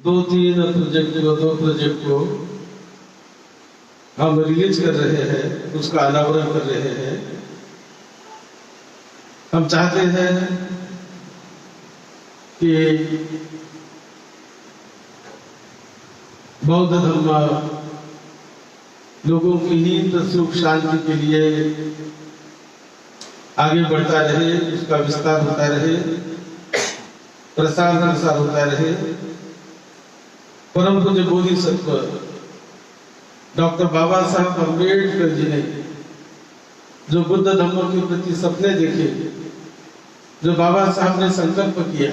दो project को हम release कर रहे हैं, उसका अनावरण कर रहे हैं। हम चाहते हैं कि बौद्ध धर्म लोगों की हित सुख शांति के लिए आगे बढ़ता रहे, उसका विस्तार होता रहे, प्रसार होता रहे। परम पूज्य बोधिसत्व डॉक्टर बाबा साहब अम्बेडकर जी ने जो बुद्ध धर्म के प्रति सपने देखे, जो बाबा साहब ने संकल्प किया,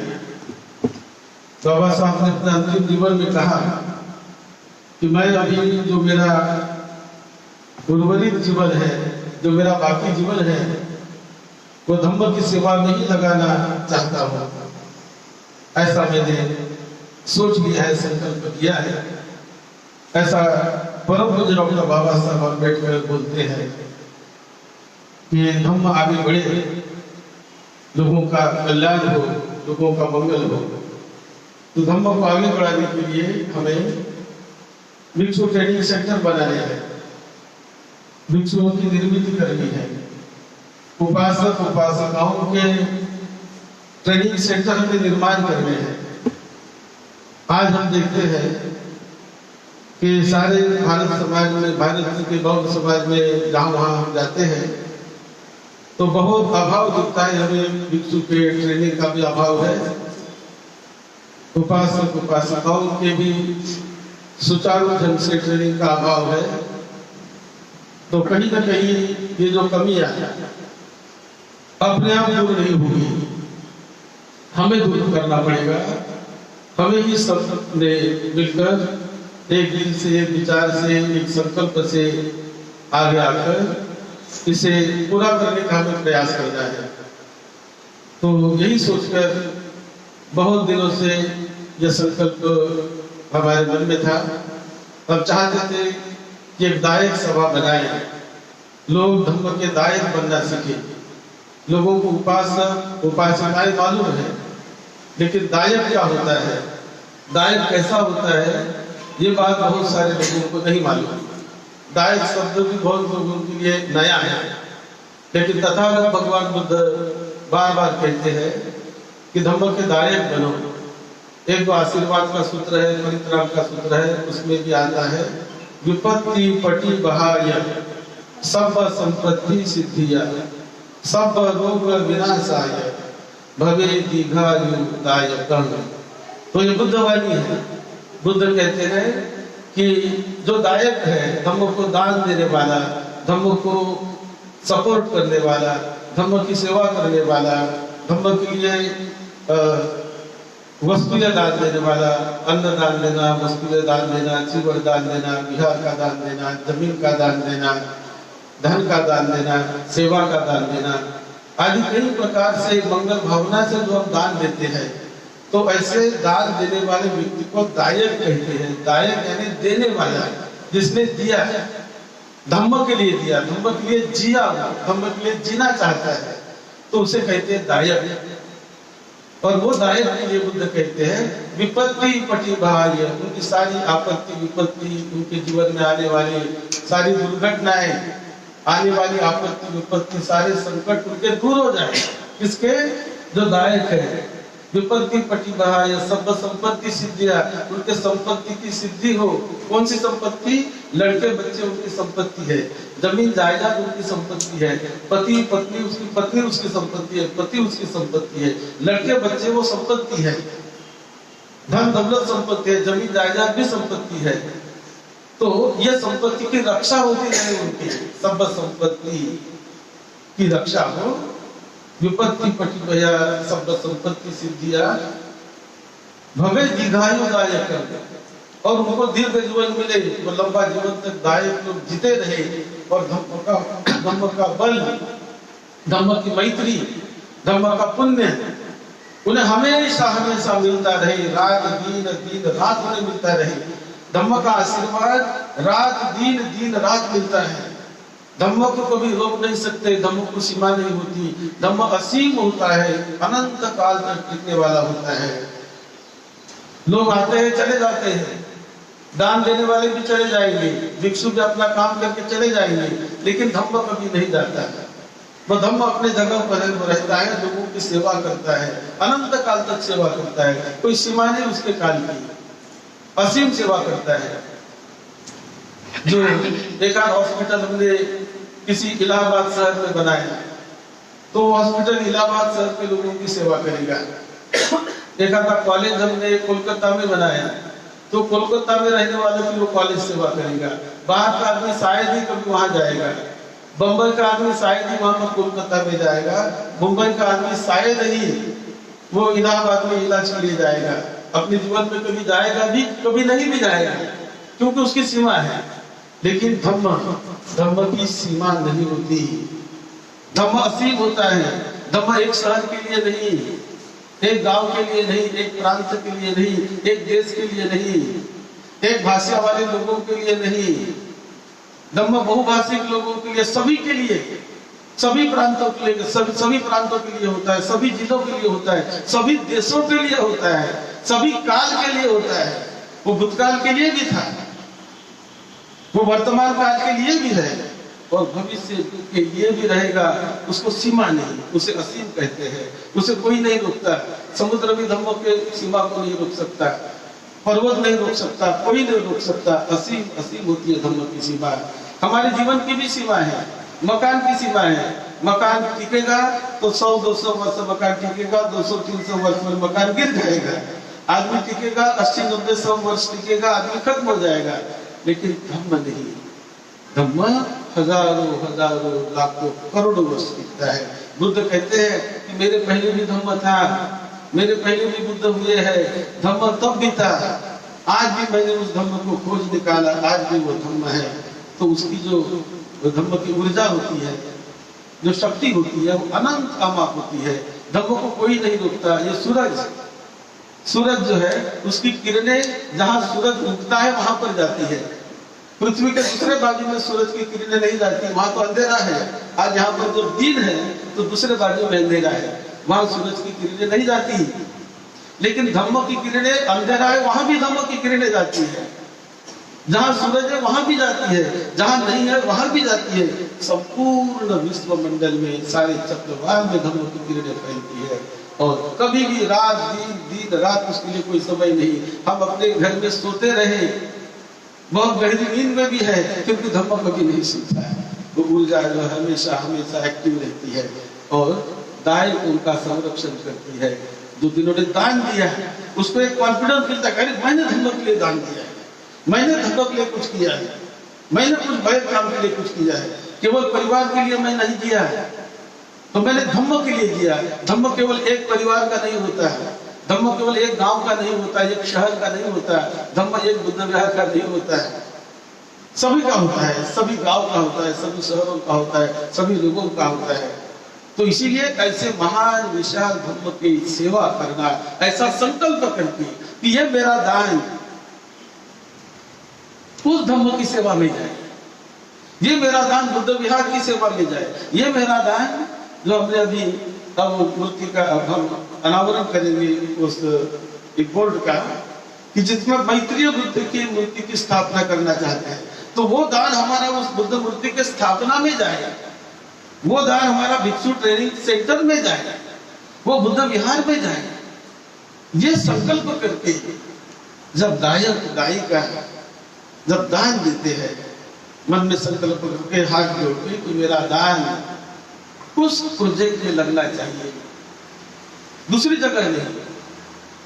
बाबा साहब ने अपने अंतिम जीवन में कहा कि मैं अभी जो मेरा उर्वरित जीवन है, जो मेरा बाकी जीवन है, वो धम्म की सेवा में ही लगाना चाहता हूँ। ऐसा मैंने सोच लिया है, संकल्प किया है। ऐसा परम पूज्य डॉक्टर बाबा साहब अम्बेडकर बोलते हैं कि धम्म आगे बढ़े, लोगों का कल्याण हो, लोगों का मंगल हो। तो धम्म को आगे बढ़ाने के लिए हमें भिक्षु ट्रेनिंग सेंटर बनाने हैं, भिक्षुओं की निर्मित करनी है, उपासक उपासिकाओं के ट्रेनिंग सेंटर के निर्माण करने हैं। आज हम देखते हैं कि सारे भारत समाज में, भारत के बौद्ध समाज में जहाँ वहाँ हम जाते हैं तो बहुत अभाव दिखता है। हमें भिक्षु के ट्रेनिंग का भी अभाव है, उपासक उपासिकाओं के भी सुचारू ढंग से ट्रेनिंग का अभाव है। तो कहीं ना कहीं ये जो कमी है अपने आप दूर नहीं होगी, हमें दूर करना पड़ेगा। हमें ही सब ने मिलकर एक दिल से, एक विचार से, एक संकल्प से आगे आकर इसे पूरा करने का हमें प्रयास करना है। तो यही सोचकर बहुत दिनों से यह संकल्प हमारे मन में था। हम चाहते थे कि एक दायक सभा बनाए, लोग धम्म के दायक बनना सीखे। लोगों को उपासक उपासिकाएं मालूम है, लेकिन दायक क्या होता है, दायक कैसा होता है, ये बात बहुत सारे लोगों को नहीं मालूम। दायक शब्द भी बहुत लोगों के लिए नया है, लेकिन तथागत भगवान बुद्ध बार बार कहते हैं कि धम्म के दायक बनो। एक तो आशीर्वाद का सूत्र है, परित्राण का सूत्र है, उसमें भी आता है विपत्ति पटी बहाय सब संपत्ति सिद्धिया सब रोग विनाशाय भवे दीर्घायुदायकं। तो ये बुद्ध वाणी है। बुद्ध कहते हैं कि जो दायक है, धम्म को दान देने वाला, धम्म को सपोर्ट करने वाला, धम्म की सेवा करने वाला, धम्म के लिए वस्तुएं दान देने वाला, अन्न दान देना, वस्तुएं दान देना, जीवन दान देना, विहार का दान देना, जमीन का दान देना, धन का दान देना, सेवा का दान देना आदि कई प्रकार से मंगल भावना से जो हम दान देते हैं, तो ऐसे दान देने वाले व्यक्ति को दायक कहते हैं। दायक यानी देने वाला, जिसने दिया, धम्म के लिए दिया, धम्म के लिए जिया, धम्म के लिए जीना चाहता है, तो उसे कहते हैं दायक। और वो दायक के लिए बुद्ध कहते हैं विपत्ति पटी बहाय। उनकी सारी आपत्ति विपत्ति, उनके जीवन में आने वाली सारी दुर्घटनाएं, आने वाली आपत्ति विपत्ति, सारे संकट उनके दूर हो जाए। किसके? जो दायक है। विपत्ति पटी बहाय सब संपत्ति सिद्धिया, उनके संपत्ति की सिद्धि हो। कौन सी संपत्ति? लड़के बच्चे उनकी संपत्ति है, जमीन जायदाद उनकी संपत्ति है, पति पत्नी उसकी पत्नी उसकी संपत्ति है, पति उसकी संपत्ति है, लड़के बच्चे वो संपत्ति है, धन दौलत संपत्ति है, जमीन जायदाद भी संपत्ति है। तो यह संपत्ति की रक्षा होती रहे, उनकी सब संपत्ति की रक्षा हो। विपत्ति पटी भया सब संपत्ति सिद्धिया भवे दीर्घायुदायक, और उनको दीर्घ जीवन मिले, वो लंबा जीवन तक दायक लोग जीते रहे। और धम्म का बल, धम्म की मैत्री, धम्म का पुण्य उन्हें हमेशा हमेशा मिलता रहे, रात दिन दिन रात उन्हें मिलता रहे। धम्म का आशीर्वाद रात दिन रात मिलता है। धम्म को कभी रोक नहीं सकते, धम्म को सीमा नहीं होती। धम्म असीम होता है, अनंत काल तक टिकने वाला होता है। लोग आते हैं चले जाते हैं, दान देने वाले भी चले जाएंगे, भिक्षु भी अपना काम करके चले जाएंगे, लेकिन धम्म कभी नहीं जाता है। वह धम्म अपने जगह पर है, वो रहता है, लोगों की सेवा करता है, अनंत काल तक सेवा करता है, कोई सीमा नहीं उसके काल की, असीम सेवा करता है। जो एक आध हॉस्पिटल हमने किसी इलाहाबाद शहर में बनाया, तो हॉस्पिटल इलाहाबाद शहर के लोगों की सेवा करेगा। देखा था कॉलेज हमने कोलकाता में बनाया, तो कोलकाता में रहने वालों की वो कॉलेज सेवा करेगा। बाहर का आदमी शायद ही कभी वहां जाएगा, बंबई का आदमी शायद ही वहां पर कोलकाता में जाएगा, मुंबई का आदमी शायद ही वो इलाहाबाद में इलाज के लिए जाएगा। अपने जीवन में कभी जाएगा भी, कभी नहीं भी जाएगा, क्योंकि उसकी सीमा है। लेकिन धम्म की सीमा नहीं होती। धम्म असीम होता है। धम्म एक शहर के लिए नहीं, एक गांव के लिए नहीं, एक प्रांत के लिए नहीं, एक देश के लिए नहीं, एक भाषा वाले लोगों के लिए नहीं। धम्म बहुभाषिक लोगों के लिए, सभी के लिए, सभी प्रांतों के लिए, सभी प्रांतों के लिए होता है, सभी जिलों के लिए होता है, सभी देशों के लिए होता है, सभी काल के लिए होता है। वो भूतकाल के लिए भी था, वो वर्तमान काल के लिए भी है और भविष्य के लिए भी रहेगा। उसको सीमा नहीं, उसे असीम कहते हैं, उसे कोई नहीं रोकता। समुद्र भी धम्म के सीमा को नहीं रोक सकता, पर्वत नहीं रोक सकता, कोई नहीं रोक सकता। असीम असीम होती है धम्म की सीमा। हमारे जीवन की भी सीमा है, मकान की सीमा है। मकान टिकेगा तो 100-200 वर्ष मकान टिकेगा, 200-300 वर्ष में मकान गिर जाएगा। आदमी टिकेगा 80-90-100 वर्ष टिकेगा, आदमी खत्म हो जाएगा। लेकिन धम्म नहीं, धम्म हजारों लाखों करोड़ों वर्ष टिकता है। बुद्ध कहते हैं कि मेरे पहले भी धम्म था, मेरे पहले भी बुद्ध हुए हैं, धम्म तब भी था, आज भी मैंने उस धम्म को खोज निकाला, आज भी वो धम्म है। तो उसकी जो धम्म की ऊर्जा होती है, जो शक्ति होती है, वो अनंत अमाप होती है। धम्म को कोई नहीं रोकता। ये सूरज जो है, उसकी किरणें जहां सूरज उगता है वहां पर जाती है। पृथ्वी के दूसरे बाजू में सूरज की किरणें नहीं जाती, वहां तो अंधेरा है। आज यहाँ पर जो दिन है तो दूसरे बाजू में अंधेरा है, वहां सूरज की किरणें नहीं जाती। लेकिन धम्म की किरणें, अंधेरा है वहां भी धम्म की किरणें जाती है, जहां सूरज है वहां भी जाती है, जहां नहीं है वहां भी जाती है। संपूर्ण विश्व मंडल में, सारे चक्रवाल में धम्म की किरणें फैलती है। और कभी भी रात दिन रात उसके लिए कोई समय नहीं। हम अपने घर में सोते रहे, बहुत गहरी नींद में भी है, क्योंकि धम्म कभी नहीं सीखता है। वो ऊर्जा जो हमेशा हमेशा एक्टिव रहती है और दाएं उनका संरक्षण करती है। जो जिन्होंने दान दिया है उसको एक कॉन्फिडेंस मिलता है, मैंने धम्म के लिए दान दिया है, मैंने धम्म के लिए कुछ किया है, मैंने कुछ बड़े काम के लिए कुछ किया है। केवल परिवार के लिए मैं नहीं दिया है, तो मैंने धम्म के लिए दिया। धम्म केवल एक परिवार का नहीं होता है, धम्म केवल एक गांव का नहीं होता है, एक शहर का नहीं होता है, धम्म एक बुद्ध विहार का नहीं होता है, सभी का होता है, सभी गांव का होता है, सभी शहरों का होता है, सभी लोगों का होता है। तो इसीलिए ऐसे महान विशाल धम्म की सेवा करना, ऐसा संकल्प करके कि ये मेरा दान उस धम्म की सेवा में जाए, ये मेरा दान बुद्ध विहार की सेवा में जाए, ये मेरा दान जो हमने अभी अब मूर्ति का हम अनावरण करेंगे उस एक बोर्ड का, कि जिसमें मैत्रेय बुद्ध की मूर्ति की स्थापना करना चाहते हैं, तो वो दान हमारा उस बुद्ध मूर्ति के स्थापना में जाएगा, वो दान हमारा भिक्षु ट्रेनिंग सेंटर में जाएगा, वो बुद्ध विहार में जाएगा। ये संकल्प करके जब गायक गायिका जब दान देते हैं, मन में संकल्प करके हाथ जोड़ के कि मेरा दान उस प्रोजेक्ट में लगना चाहिए, दूसरी जगह नहीं,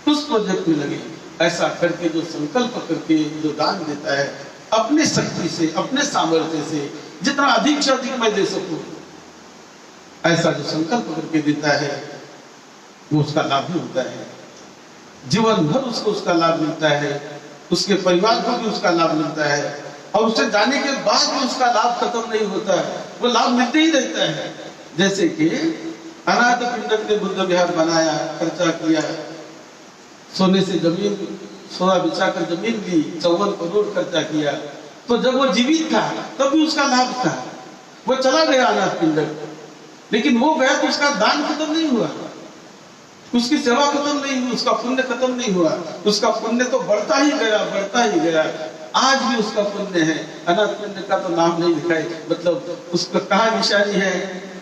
उस प्रोजेक्ट में लगे। ऐसा करके जो संकल्प करके जो दान देता है, अपने शक्ति से, अपने सामर्थ्य से, जितना अधिक से अधिक मैं दे सकूं, ऐसा जो संकल्प करके देता है, वो उसका लाभ भी होता है। जीवन भर उसको उसका लाभ मिलता है, उसके परिवार को भी उसका लाभ मिलता है, और उससे जाने के बाद भी उसका लाभ खत्म नहीं होता है, वो लाभ मिलते ही रहता है। जैसे कि अनाथ पिंडक ने बुद्ध विहार बनाया, खर्चा किया, सोने से जमीन, सोना बिछाकर जमीन ली, 54 करोड़ खर्चा किया, तो जब वो जीवित था तब भी उसका लाभ था। वो चला गया अनाथ पिंडक, लेकिन वो गया तो उसका दान खत्म नहीं हुआ, उसकी सेवा खत्म नहीं हुई, उसका पुण्य खत्म नहीं हुआ, उसका पुण्य तो बढ़ता ही गया, बढ़ता ही गया। आज भी उसका पुण्य है। अनाथ पुण्य का तो नाम नहीं दिखाई, मतलब उसका कहाँ निशानी है,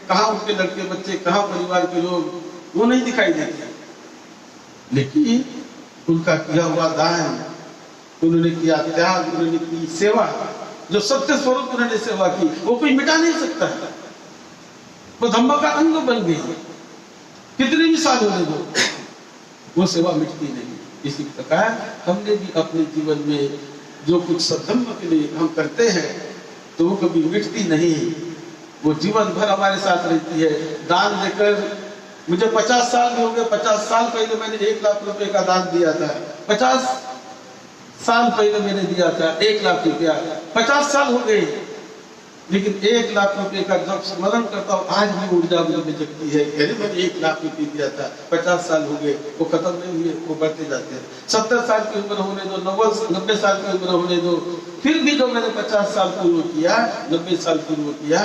कहाँ उनके लड़के बच्चे, कहाँ परिवार के लोग, वो नहीं दिखाई देते। लेकिन उनका किया हुआ दान, उन्होंने किया त्याग, उन्होंने की सेवा, जो सत्य स्वरूप उन्होंने सेवा की, वो कोई मिटा नहीं सकता है। वो धम्म का अंग बन गई, कितने भी साल होने दो, वो सेवा मिटती नहीं। इसी प्रकार हमने भी अपने जीवन में जो कुछ सद्धर्म के लिए हम करते हैं, तो वो कभी मिटती नहीं, वो जीवन भर हमारे साथ रहती है। दान देकर मुझे 50 साल हो गए, 50 साल पहले मैंने 1 लाख रुपए का दान दिया था, 50 साल पहले मैंने दिया था 1 लाख रुपया, 50 साल हो गए, लेकिन 1 लाख रुपए का जब स्मरण करता हूँ, आज भी ऊर्जा मुझे में जगती है। अरे मैंने 1 लाख रुपए दिया था, 50 साल हो गए, वो खत्म नहीं हुए, वो बढ़ते जाते हैं। 70 साल की उम्र होने दो, 90 साल की उम्र होने दो, फिर भी जो मैंने 50 साल पूर्व किया, 90 साल पूर्व किया,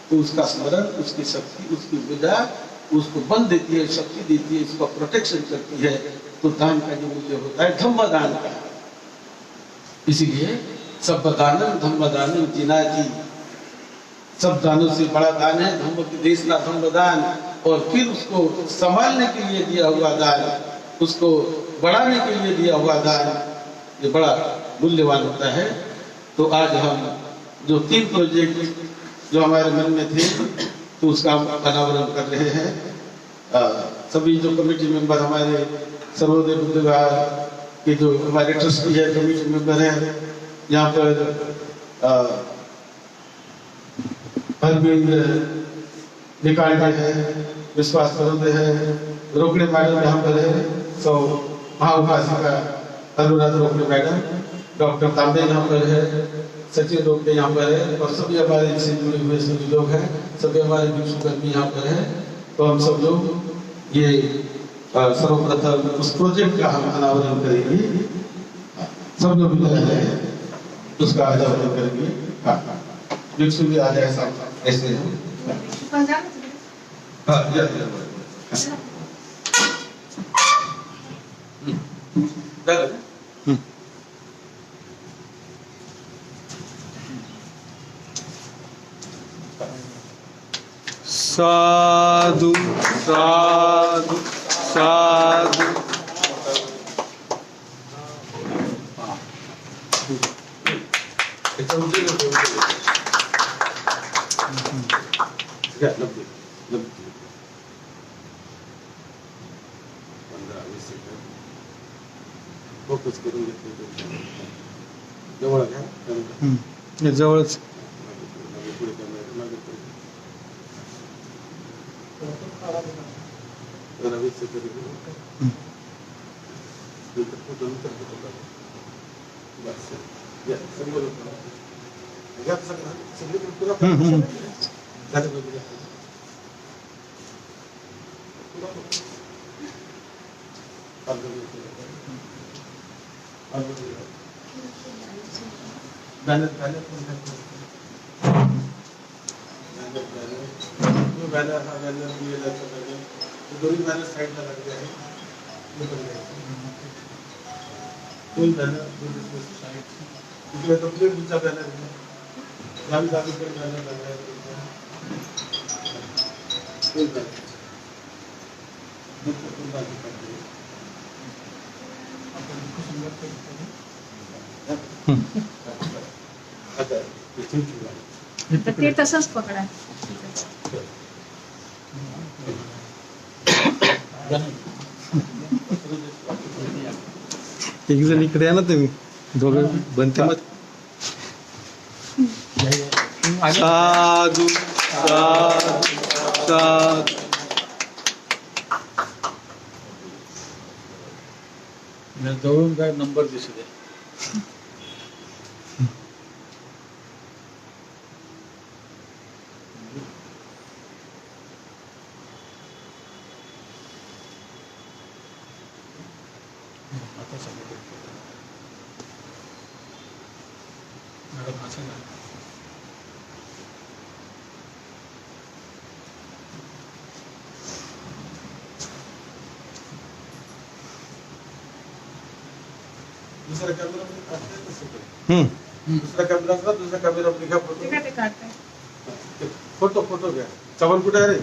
तो उसका स्मरण, उसकी शक्ति, उसकी ऊर्जा उसको बल देती है, शक्ति देती है, उसको प्रोटेक्शन करती है। तो दान का जो मूल्य होता है धम्म दान का। इसीलिए सब दानम धम्म दानम जिनाति, सब दानों से बड़ा दान है धम्म की देश का धम्म दान। और फिर उसको संभालने के लिए दिया हुआ दान, उसको बढ़ाने के लिए दिया हुआ दान, ये बड़ा मूल्यवान होता है। तो आज हम जो 3 प्रोजेक्ट जो हमारे मन में थे, तो उसका हम अनावरण कर रहे हैं। सभी जो कमेटी मेंबर हमारे सर्वोदय बुद्ध विहार के जो हमारे ट्रस्टी है, कमेटी मेंबर हैं, यहाँ पर अरविंद निकालते हैं, विश्वास सर्वोदय है, रोकड़े मैडम यहाँ पर है, सो महाउपासिका अनुराधा रोकड़े मैडम, डॉक्टर तांबे यहाँ पर है, सचिन रोकड़े यहाँ पर है, और सभी हमारे इससे जुड़े हुए सभी लोग हैं, सभी हमारे भिक्षुकर्मी यहाँ पर है। तो हम सब लोग ये सर्वप्रथम उस प्रोजेक्ट का हम अनावरण करेंगे, सब लोग मिल रहे हैं, उसका अनावरण करेंगे। हाँ, भिक्षु भी आ जाए साहब, ऐसे साधु साधु साधु। फोकस करूंगे जवळ घ्या, जवळच बैनर बैनर बैनर हाँ बैनर भी ये लग रहा है, दोनों बैनर साइड में लग गया है, निकल गया कोई बैनर दूसरे साइड, इसमें तो फिर दूसरा बैनर है, यहाँ भी कोई बैनर लग रहा है, कोई बैनर दूसरा कोई बात नहीं करते हैं, अपन कुछ संगत करते हैं, ते तसंच पकडा. एक जण इकडे या ना तुम्ही दोघं बनते मत. साधू साधू साधू. जवळून काय नंबर दिसू दे. आता समोर मॅडम असं ना दुसऱ्या कॅमेरामध्ये काढताय तसं करा. हम्म. दुसऱ्या कॅमेराचा दुसऱ्या कॅमेरामध्ये घ्या ते फोटो. काय ते काढताय फोटो घ्या. चव्हाण कुठे आहे रे?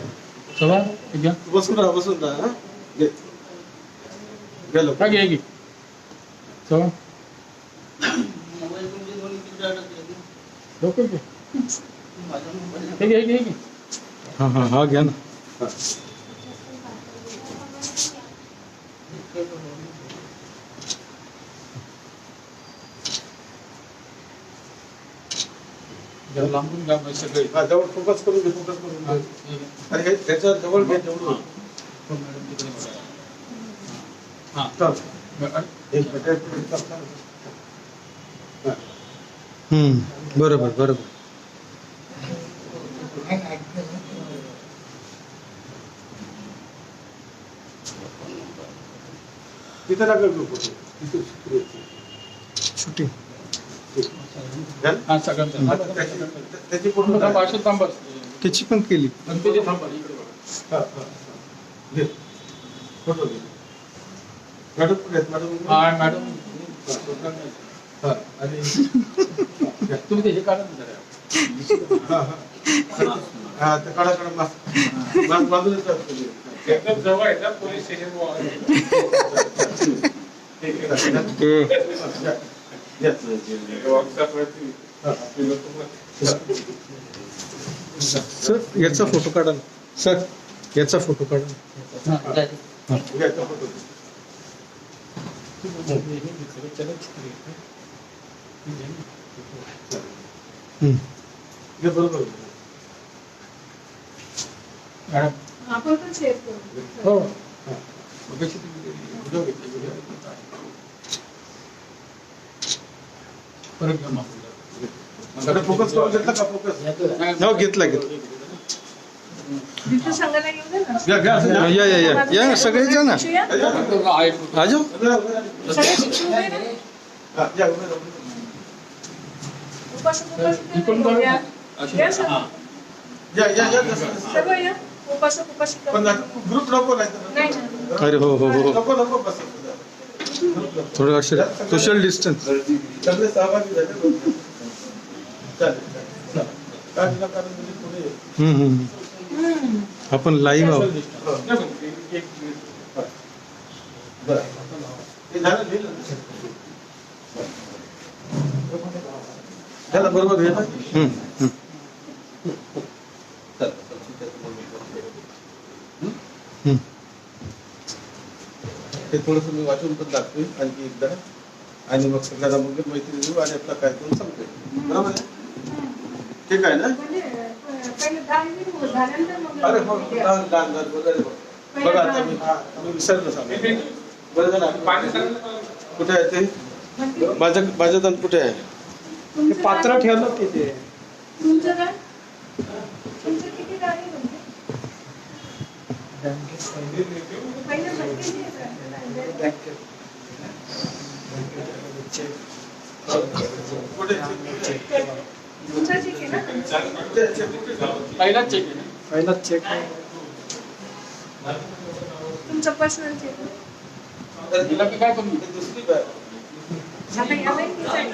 चला घ्या बसून राहा हा? घे. गेलो. का घे घे चला डोकं घे हे घे घे घे हा हा हा घ्या ना. हा. जरा लांबून घ्या म्हणजे सगळे हा, जवळ फोकस करून घे, फोकस करून घे. अरे हे त्याच्या जवळ घे तेवढं. मॅडम तिकडे बघा. हा चल. एक मिनिट, चल, चल. हा. बरोबर बरोबर. तिथे नका घेऊ फोटो. तिथे शूटिंग. घाल. हा सगळ्यांचा त्याची फोटो थांबा काढ. अशोक थांबा त्याची पण केली. गणपती थांबा इकडे बघा हा, हा, हा. घे. फोटो घे. मॅडम कुठे आहेत? मॅडम हा मॅडम हा, आणि तुम्ही ते हे काढा ना जरा हा, हा. हा, ते काढा मास्क बाजूला ठेवा तुम्ही. एकदम जवळ आहे ना पोलीस स्टेशन घ्या. सर याचा फोटो काढा ना. सर याचा फोटो काढा ना. घ्या, तो फोटो. घे, बरोबर. आपण पण शेअर करू हो व्हिडिओ घेतली, व्हिडिओ. परत घ्या मागून. आता फोकस करून घेतला का फोकस? हो घेतला घेतला. तिथं सांगायला येऊ दे ना घ्या, घ्या, असं घ्या. या ना सगळे या ना. शिक्षूया? आ जाओ. सगळे शिक्षू दे ना. हा, घ्या, उभे राहा. उपासक इकडून उपासिका बघा. या. या अशोक. हा. सर्व. या, जसं. सर्व या. उपासक उपासिका पण ग्रुप नको नाही तर. नाही ना. अरे हो हो हो. नको बस. थोडं लक्ष द्या. Social distance. सगळे सहभागी झाले. चालेल. काय विना कारण म्हणजे पुढे ये. आपण लाईव्ह आहोत. बरं. हे झालं लिहिलं. त्याला बरोबर आहे ना? हे थोडंसं मी वाचून पण दाखवेन आणखी एकदा आणि मग सगळ्यांना मग मैत्री देऊ आणि आपला कार्यक्रम संपेल. बरोबर आहे? ठीक आहे ना? म्हणजे पहिले 10 मिनिट झाल्यानंतर मग अरे हो, दान वगैरे बघा आता मी विसरलो सांगा. बरं झालं कुठे आहे ते? माझं दान कुठे आहे? तुमचं पात्र काय? ठेवलं की ते. तुमचं काय? तुमचं किती गाडी म्हणजे? पहिलं बघते नाही का? कुठे तुमचा चेक आहे ना? पहिलाच चेक आहे ना पहिलाच चेक. तुमचा पर्सनल चेक आहे. तिला की काय करू दुसरी बॅग. आता याला किती आहे?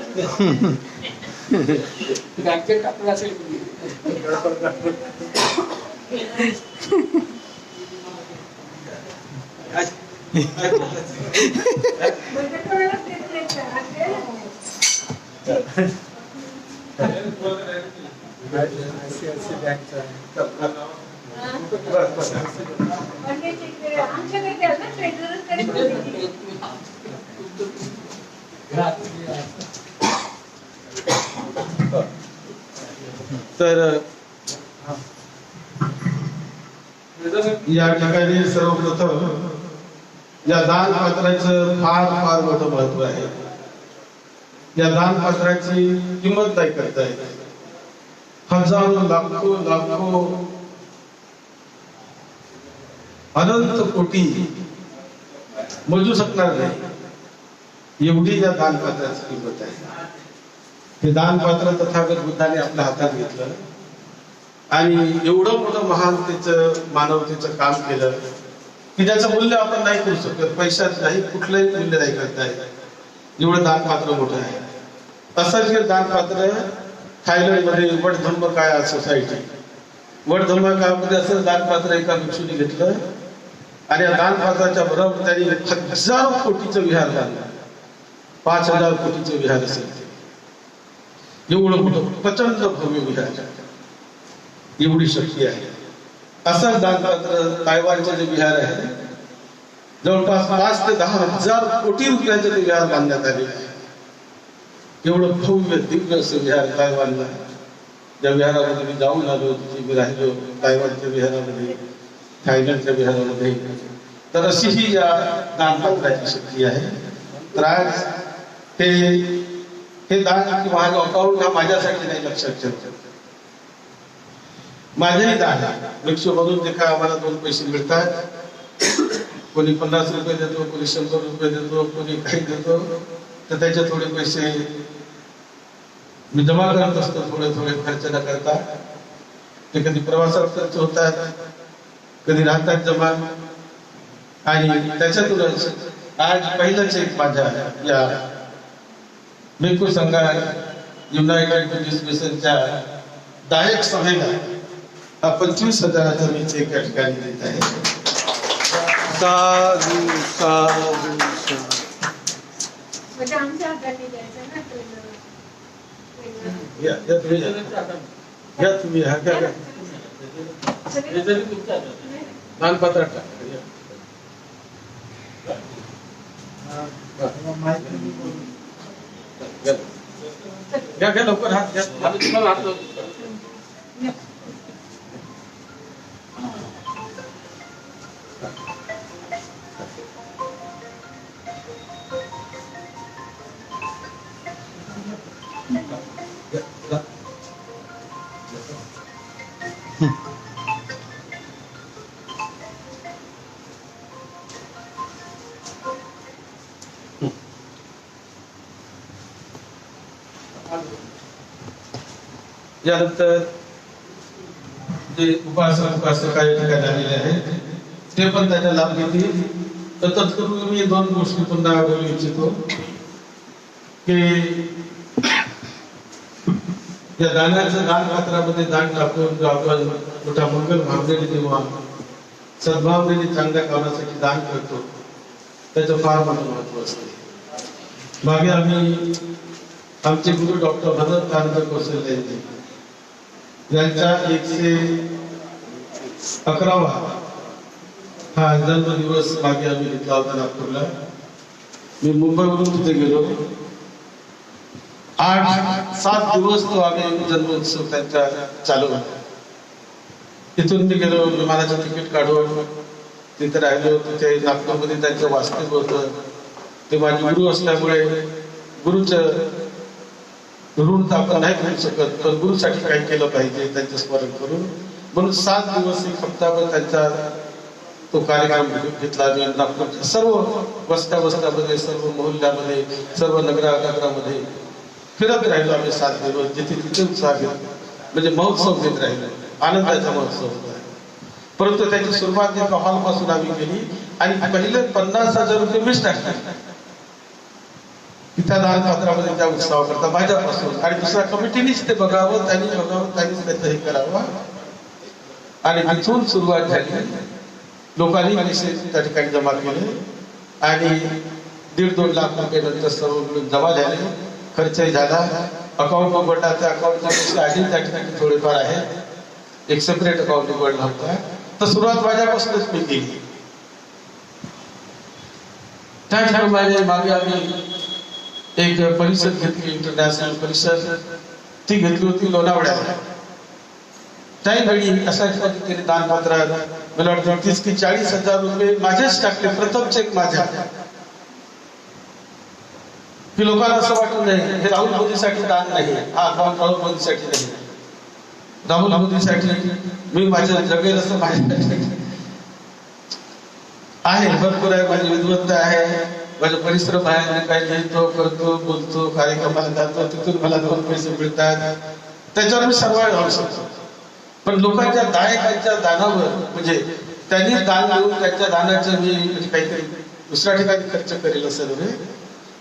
बँक चेक टाकला असेल बजेट कोणाला देत नाही का? आज द्यायला म्हणजे चेक आमच्याकडे द्याल ना ट्रेजररकडे पण देतील. तर या ठिकाणी सर्वप्रथम या दान पात्राचं फार फार मोठं महत्व आहे. या दान पात्राची किंमत नाही करता येत. हजारो लाखो अनंत कोटी मोजू शकणार नाही एवढी या दान पात्राची किंमत आहे. हे दान पात्र तथागत बुद्धाने आपल्या हातात घेतलं आणि एवढं मोठं महान त्याचं मानवतेचं काम केलं की ज्याचं मूल्य आपण नाही करू शकत. पैशाच नाही, कुठलंही मूल्य नाही करता येत. एवढं दानपात्र मोठं आहे. असंच हे दानपात्र थायलंडमध्ये वडधम्मकाया सोसायटी, वडधम्मकायामध्ये असं दानपात्र एका भिक्षूने घेतलं आणि या दानपात्राच्या बरोबर त्यांनी 1000 कोटीचं विहार बांधलं. 5000 कोटीचं विहार असेल ते. एवढं मोठं प्रचंड भव्य विहार, एवढी शक्ती आहे. असं दानपात्र तायवानचं जे विहार आहे, जवळपास 5 ते 10 हजार कोटी रुपयाचं ते विहार बांधण्यात आले आहे. एवढं भव्य दिव्य असं विहार तायवानला. ज्या विहारामध्ये मी जाऊन आलो, तिथे मी राहिलो, तायवानच्या विहारामध्ये, थायलंडच्या विहारामध्ये. तर अशी ही या दानपात्राची शक्ती आहे. तर आज हे दान किंवा हा अकाउंट हा माझ्यासाठी नाही, लक्षात ठेवा. माझेही दान भिक्षू म्हणून जे काय आम्हाला 2 पैसे मिळतात, कोणी 50 रुपये देतो, कोणी 100 रुपये देतो, कोणी काही देतो, तर त्याचे थोडे पैसे मी जमा करत असतो, थोडे थोडे खर्च न करता. ते कधी प्रवासात खर्च होतात, कधी राहतात जमा. आणि त्याच्यातूनच आज पहिलंच एक माझ्या या भिक्खू संघ युनायटेड बुद्धिस्ट मिशनच्या दायक सभेला हा 25,000चा मी चेक या ठिकाणी देत आहे. साधू साधू साधू. म्हणजे आमच्या हाताने द्यायचं ना ट्रेनर. या तुम्ही हा काय दानपात्र घ्या लवकर हात घ्या. तुम्हाला हात लावतो. यानंतर जे उपासक काही ठिकाणी आलेले आहेत ते पण त्याचा लाभ घेतील. तर तत्पूर्वी मी 2 गोष्टी पुन्हा बोलू इच्छितो की या दानाचं दानपात्रामध्ये दान टाकून जो आपण मोठा मंगल भावनेने किंवा सद्भावनेने चांगल्या कामासाठी दान करतो, त्याचं फार मोठं महत्व असते. मागे आम्ही आमचे गुरु डॉक्टर भरत आनंद कौशल्य यांचा 111वा हा जन्मदिवस मागे आम्ही घेतला होता नागपूरला. मी मुंबईवरून तिथे गेलो. 8-7 दिवस तो आम्ही जन्मोत्सव त्यांचा चालू होता. तिथून मी गेलो, विमानाचं तिकीट काढून तिथे राहिलो. तिथे नागपूरमध्ये त्यांचं वास्तव्य होतं. ते माझे गुरु असल्यामुळे गुरुचं ऋण तर आपण नाही करू शकत, पण गुरुसाठी काही केलं पाहिजे त्यांचं स्मरण करून. म्हणून 7 दिवस 1 हप्ताभर त्यांचा तो कार्यक्रम घेतला. नागपूरच्या सर्व वस्त्यामध्ये, सर्व मोहल्ल्यामध्ये, सर्व नगरामध्ये फिरत राहिलो आम्ही 7 दिवस. जिथे तिथे उत्साह घेत म्हणजे महोत्सव घेत राहिलो, आनंदाचा महोत्सव होता. परंतु त्याची सुरुवात एका हॉलपासून आम्ही केली आणि पहिले 50,000 रुपये मीच टाकले त्या दानपात्रामध्ये त्या उत्सव करता माझ्यापासून. आणि दुसऱ्या कमिटीनेच ते बघावं, त्यांनीच त्याचं हे करावं. आणि तिथून सुरुवात झाली. लोकांनी पैसे त्या ठिकाणी जमा केले आणि 1.5-2 लाख रुपये नंतर सर्व मिळून जमा झाले. खर्चही झाला. अकाउंट उघडला, त्या अकाउंटचे पैसे आधी त्या ठिकाणी थोडेफार आहेत. एक सेपरेट अकाउंट उघडला होता. तर सुरुवात माझ्यापासूनच मी केली. त्याचप्रमाणे मागे आम्ही एक परिषद घेतली, इंटरनॅशनल परिषद. ती घेतली होती लोणावळ्याला. त्याही वेळी अशाच पद्धतीने दानपात्रात मला वाटतं 30 की 40,000 रुपये माझेच टाकले. प्रथम चेक माझ्या. की लोकांना असं वाटू नये हे राहुल मोदीसाठी दान नाही, हा अकाउंट राहुल मोदीसाठी नाही. राहुल मोदीसाठी मी माझ्या जगेल असं माझ्यासाठी आहे. भरपूर आहे, माझी विद्वत्ता आहे, माझा परिश्रम आहे. मी काही लिहितो, करतो, बोलतो, कार्यक्रमाला जातो, तिथून मला 2 पैसे मिळतात. त्याच्यावर मी सर्वांना राहू शकतो. पण लोकांच्या दायकांच्या दानावर म्हणजे त्यांनी दान देऊन त्यांच्या दानाचं मी म्हणजे काहीतरी दुसऱ्या ठिकाणी खर्च करेल असं नव्हे.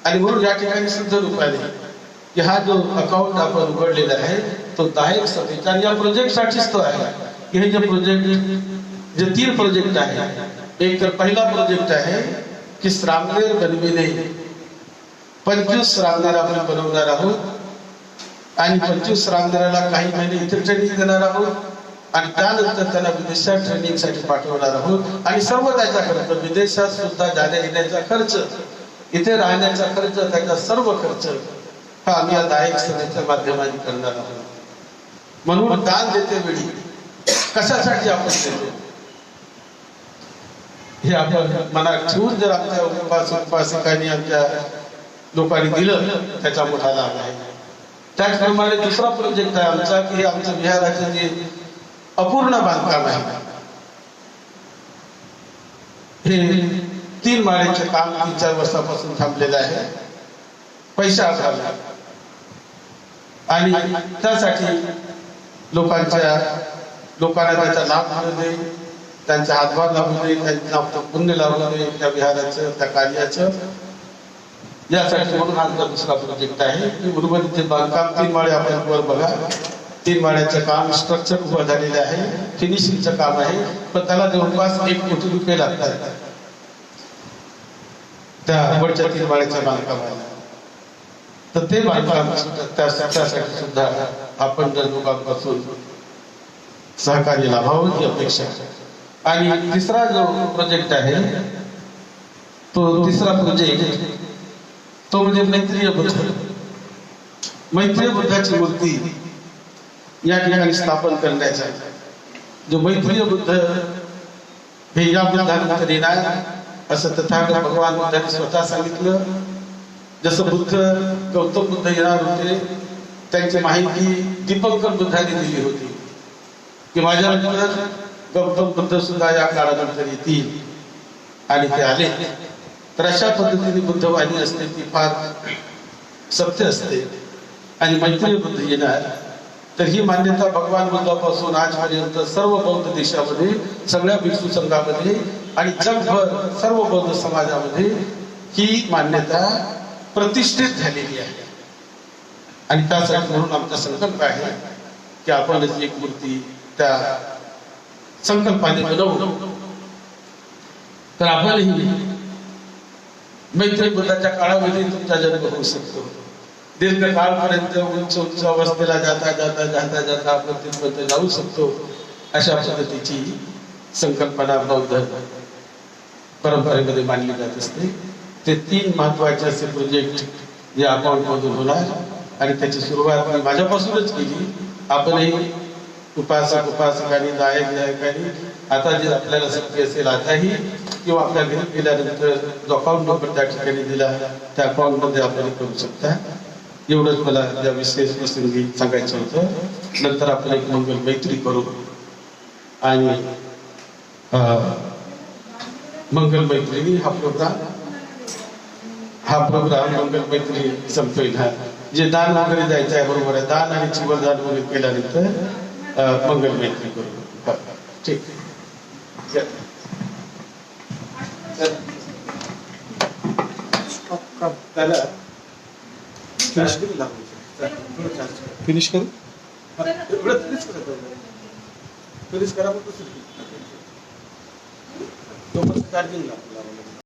आणि म्हणून या ठिकाणी सिद्ध रूपाने की हा जो अकाउंट आपण उघडलेला आहे तो दायक सभेचा आणि या प्रोजेक्टसाठीच तो आहे की हे जे प्रोजेक्ट जे 3 प्रोजेक्ट आहे एक तर पहिला प्रोजेक्ट आहे की श्रामनेर बनविणे 25 श्रामनेर आपण बनवणार आहोत आणि 25 श्रामनेराला काही महिने इथे ट्रेनिंग देणार आहोत आणि त्यानंतर त्यांना विदेशात ट्रेनिंगसाठी पाठवणार आहोत आणि सर्व त्याचा खर्च विदेशात सुद्धा जाण्या येण्याचा खर्च इथे राहण्याचा खर्च त्याचा सर्व खर्च हा आम्ही या दायक सभेच्या माध्यमाने करणार आहोत म्हणून दान देते वेळी कशासाठी आपण देतो हे आपण मनात ठेवून जर आमच्या उपासकांनी आमच्या लोकांनी दिलं त्याचा मोठा लाभ आहे त्याचप्रमाणे दुसरा प्रोजेक्ट आहे आमचा की आमचं विहाराचं जे अपूर्ण बांधकाम आहे हे 3 माळ्याचे काम 3-4 वर्षापासून थांबलेलं आहे पैसा अभावी आणि त्यासाठी लोकांना त्याचा लाभ मिळू दे त्यांचा हातभार लागू दे त्यांना पुण्य लागू दे त्या विहाराचं त्या कार्याचं यासाठी म्हणून आमचा दुसरा प्रोजेक्ट आहे की उर्वरित बांधकाम 3 माळे आपण वर बघा 3 माळ्याचं काम स्ट्रक्चर उभं झालेलं आहे फिनिशिंगचं काम आहे पण त्याला जवळपास 1 कोटी रुपये लागतात त्या वरच्या 3 माळ्याच्या बांधकामाला तर ते बांधकाम त्यासाठी सुद्धा आपण जर लोकांपासून सहकार्य लाभावं ही अपेक्षा आणि तिसरा जो प्रोजेक्ट आहे तो तिसरा प्रोजेक्ट तो म्हणजे मैत्रीय बुद्धाची मूर्ती या ठिकाणी स्थापन करण्याचा जो मैत्रीय बुद्ध हे या बुद्धानंतर येणार असं तथागत भगवान बुद्धाने स्वतः सांगितलं जसं गौतम बुद्ध येणार होते त्यांची माहिती दीपंकर बुद्धाने दिली होती की माझ्यानंतर गौतम बुद्ध सुद्धा या काळानंतर येतील आणि ते आले तर अशा पद्धतीने बुद्धवाणी असते ती फार सत्य असते आणि मैत्रीय बुद्ध येणार तर ही मान्यता भगवान बुद्धापासून आजपर्यंत सर्व बौद्ध देशामध्ये सगळ्या भिक्षू संघामध्ये आणि जगभर सर्व बौद्ध समाजामध्ये ही मान्यता प्रतिष्ठित झालेली आहे आणि त्यासाठी म्हणून आमचा संकल्प आहे की आपण एक मूर्ती त्या संकल्पाने बनवू तर आपणही मैत्री बुद्धाच्या काळामध्ये तुमचा जन्म होऊ शकतो दीर्घ काळपर्यंत उंच अवस्थेला जाता आपण तिथपर्यंत जाऊ शकतो अशा पद्धतीची संकल्पना बौद्ध परंपरेमध्ये मानली जात असते ते 3 महत्वाचे असे प्रोजेक्ट जे अकाउंट मधून होणार आणि त्याची सुरुवात मी माझ्यापासूनच केली आपणही उपासकांनी दायकांनी आता जे आपल्याला शक्य असेल आताही किंवा आपल्या घरी गेल्यानंतर जो अकाउंट नंबर त्या ठिकाणी दिला त्या अकाउंट मध्ये आपण करू शकता एवढंच मला या विशेष प्रसंगी सांगायचं होतं नंतर आपण एक मंगल मैत्री करू आणि मंगल मैत्री हा प्रोग्राम मंगल मैत्री संपतोय ना जे दान वगैरे जायचं आहे बरोबर आहे दान आणि चिवरदान वगैरे केल्यानंतर मंगल मैत्री करू ठीक त्याला फिनिश करू करा चार्जिंग लागतो